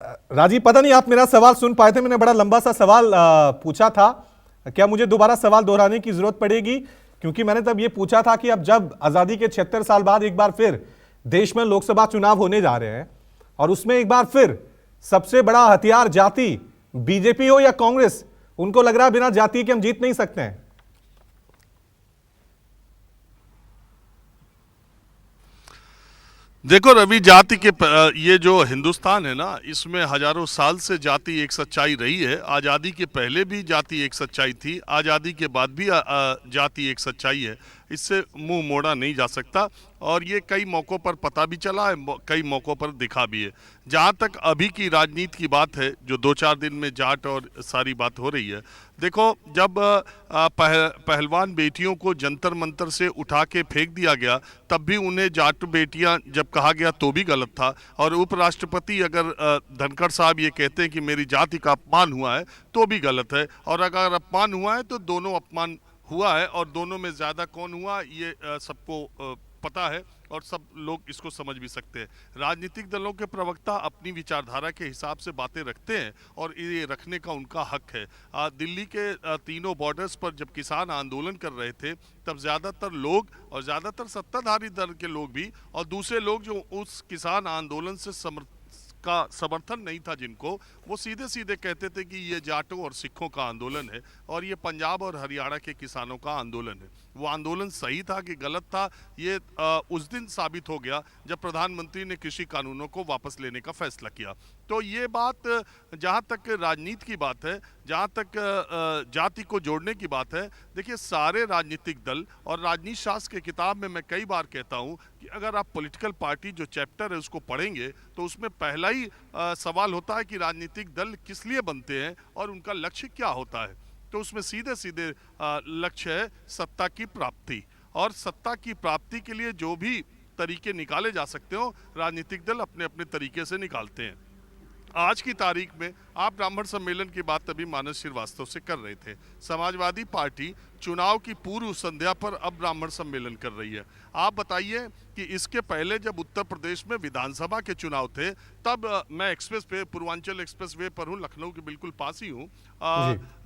राजीव, पता नहीं आप मेरा सवाल सुन पाए थे। मैंने बड़ा लंबा सा सवाल पूछा था। क्या मुझे दोबारा सवाल दोहराने की जरूरत पड़ेगी? क्योंकि मैंने तब ये पूछा था कि अब जब आजादी के 76 साल बाद एक बार फिर देश में लोकसभा चुनाव होने जा रहे हैं और उसमें एक बार फिर सबसे बड़ा हथियार जाति, बीजेपी हो या कांग्रेस, उनको लग रहा है बिना जाति के हम जीत नहीं सकते हैं। देखो रवि, जाति के ये जो हिंदुस्तान है ना, इसमें हजारों साल से जाति एक सच्चाई रही है। आज़ादी के पहले भी जाति एक सच्चाई थी, आज़ादी के बाद भी जाति एक सच्चाई है। इससे मुंह मोड़ा नहीं जा सकता और ये कई मौक़ों पर पता भी चला है, कई मौक़ों पर दिखा भी है। जहाँ तक अभी की राजनीति की बात है, जो 2-4 दिन में जाट और सारी बात हो रही है, देखो जब पहलवान बेटियों को जंतर मंतर से उठा के फेंक दिया गया, तब भी उन्हें जाट बेटियां जब कहा गया तो भी गलत था। और उपराष्ट्रपति अगर धनखड़ साहब ये कहते हैं कि मेरी जाति का अपमान हुआ है, तो भी गलत है। और अगर अपमान हुआ है तो दोनों अपमान हुआ है, और दोनों में ज़्यादा कौन हुआ ये सबको पता है और सब लोग इसको समझ भी सकते हैं। राजनीतिक दलों के प्रवक्ता अपनी विचारधारा के हिसाब से बातें रखते हैं और ये रखने का उनका हक है। दिल्ली के तीनों बॉर्डर्स पर जब किसान आंदोलन कर रहे थे, तब ज़्यादातर लोग और ज़्यादातर सत्ताधारी दल के लोग भी और दूसरे लोग जो उस किसान आंदोलन से समर्थन नहीं था जिनको, वो सीधे सीधे कहते थे कि ये जाटों और सिखों का आंदोलन है और ये पंजाब और हरियाणा के किसानों का आंदोलन है। वो आंदोलन सही था कि गलत था, ये उस दिन साबित हो गया जब प्रधानमंत्री ने कृषि कानूनों को वापस लेने का फैसला किया। तो ये बात, जहाँ तक राजनीति की बात है, जहाँ तक जाति को जोड़ने की बात है, देखिए सारे राजनीतिक दल, और राजनीति शास्त्र की किताब में मैं कई बार कहता हूँ कि अगर आप पॉलिटिकल पार्टी जो चैप्टर है उसको पढ़ेंगे तो उसमें पहला ही सवाल होता है कि राजनीतिक दल किस लिए बनते हैं और उनका लक्ष्य क्या होता है। तो उसमें सीधे सीधे लक्ष्य है सत्ता की प्राप्ति, और सत्ता की प्राप्ति के लिए जो भी तरीके निकाले जा सकते हो, राजनीतिक दल अपने अपने तरीके से निकालते हैं। आज की तारीख में आप ब्राह्मण सम्मेलन की बात अभी मानस श्रीवास्तव से कर रहे थे। समाजवादी पार्टी चुनाव की पूर्व संध्या पर अब ब्राह्मण सम्मेलन कर रही है। आप बताइए कि इसके पहले जब उत्तर प्रदेश में विधानसभा के चुनाव थे, तब मैं express way, Purvanchal express way पर हूँ, लखनऊ के बिल्कुल पास ही हूँ,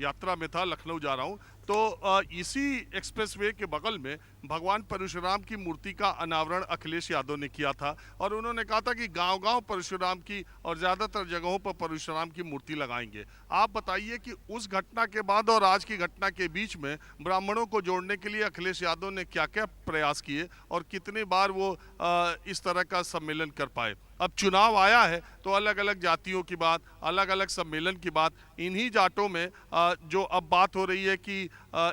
यात्रा में था, लखनऊ जा रहा हूँ। तो इसी एक्सप्रेस वे के बगल में भगवान परशुराम की मूर्ति का अनावरण अखिलेश यादव ने किया था और उन्होंने कहा था कि गांव-गांव परशुराम की और ज़्यादातर जगहों पर परशुराम की मूर्ति लगाएंगे। आप बताइए कि उस घटना के बाद और आज की घटना के बीच में ब्राह्मणों को जोड़ने के लिए अखिलेश यादव ने क्या क्या प्रयास किए और कितने बार वो इस तरह का सम्मेलन कर पाए। अब चुनाव आया है तो अलग अलग जातियों की बात, अलग अलग सम्मेलन की बात, इन्हीं जाटों में जो अब बात हो रही है कि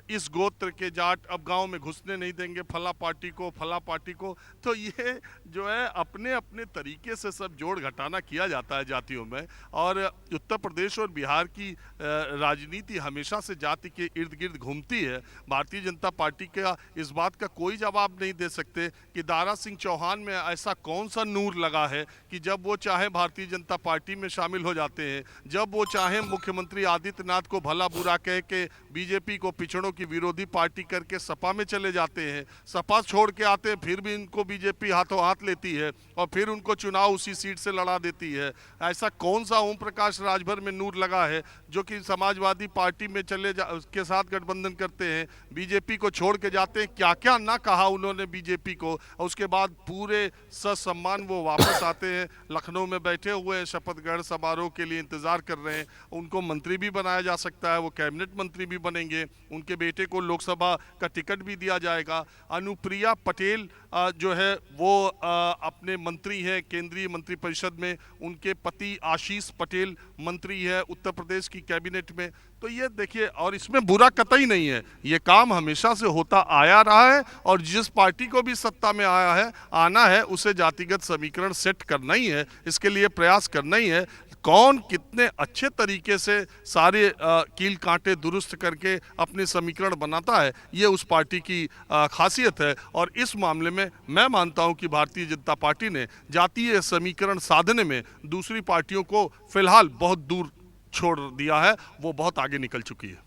इस गोत्र के जाट अब गांव में घुसने नहीं देंगे फला पार्टी को, तो ये जो है अपने अपने तरीके से सब जोड़ घटाना किया जाता है जातियों में। और उत्तर प्रदेश और बिहार की राजनीति हमेशा से जाति के इर्द गिर्द घूमती है। भारतीय जनता पार्टी का इस बात का कोई जवाब नहीं दे सकते कि दारा सिंह चौहान में ऐसा कौन सा नूर लगा है कि जब वो चाहे भारतीय जनता पार्टी में शामिल हो जाते हैं, जब वो चाहे मुख्यमंत्री आदित्यनाथ को भला बुरा कह के बीजेपी को पिछड़ों की विरोधी पार्टी करके सपा में चले जाते हैं, सपा छोड़ के आते हैं, फिर भी इनको बीजेपी हाथों हाथ लेती है और फिर उनको चुनाव उसी सीट से लड़ा देती है। ऐसा कौन सा ओम प्रकाश राजभर में नूर लगा है जो कि समाजवादी पार्टी में के साथ गठबंधन करते हैं, बीजेपी को छोड़ के जाते हैं। क्या क्या ना कहा उन्होंने बीजेपी को, और उसके बाद पूरे ससम्मान वो वापस आते हैं, लखनऊ में बैठे हुए शपथ ग्रहण समारोह के लिए इंतजार कर रहे हैं। उनको मंत्री भी बनाया जा सकता है, वो कैबिनेट मंत्री भी बनेंगे, उनके बेटे को लोकसभा का टिकट भी दिया जाएगा। अनुप्रिया पटेल जो है वो अपने मंत्री है केंद्रीय मंत्रिपरिषद में, उनके पति आशीष पटेल मंत्री है उत्तर प्रदेश की कैबिनेट में। तो ये देखिए, और इसमें बुरा कतई नहीं है, ये काम हमेशा से होता आया रहा है और जिस पार्टी को भी सत्ता में आना है उसे जातिगत समीकरण सेट करना ही है, इसके लिए प्रयास करना ही है। कौन कितने अच्छे तरीके से सारे कील कांटे दुरुस्त करके अपने समीकरण बनाता है, ये उस पार्टी की खासियत है। और इस मामले में मैं मानता हूं कि भारतीय जनता पार्टी ने जातीय समीकरण साधने में दूसरी पार्टियों को फिलहाल बहुत दूर छोड़ दिया है, वो बहुत आगे निकल चुकी है।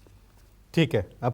ठीक है।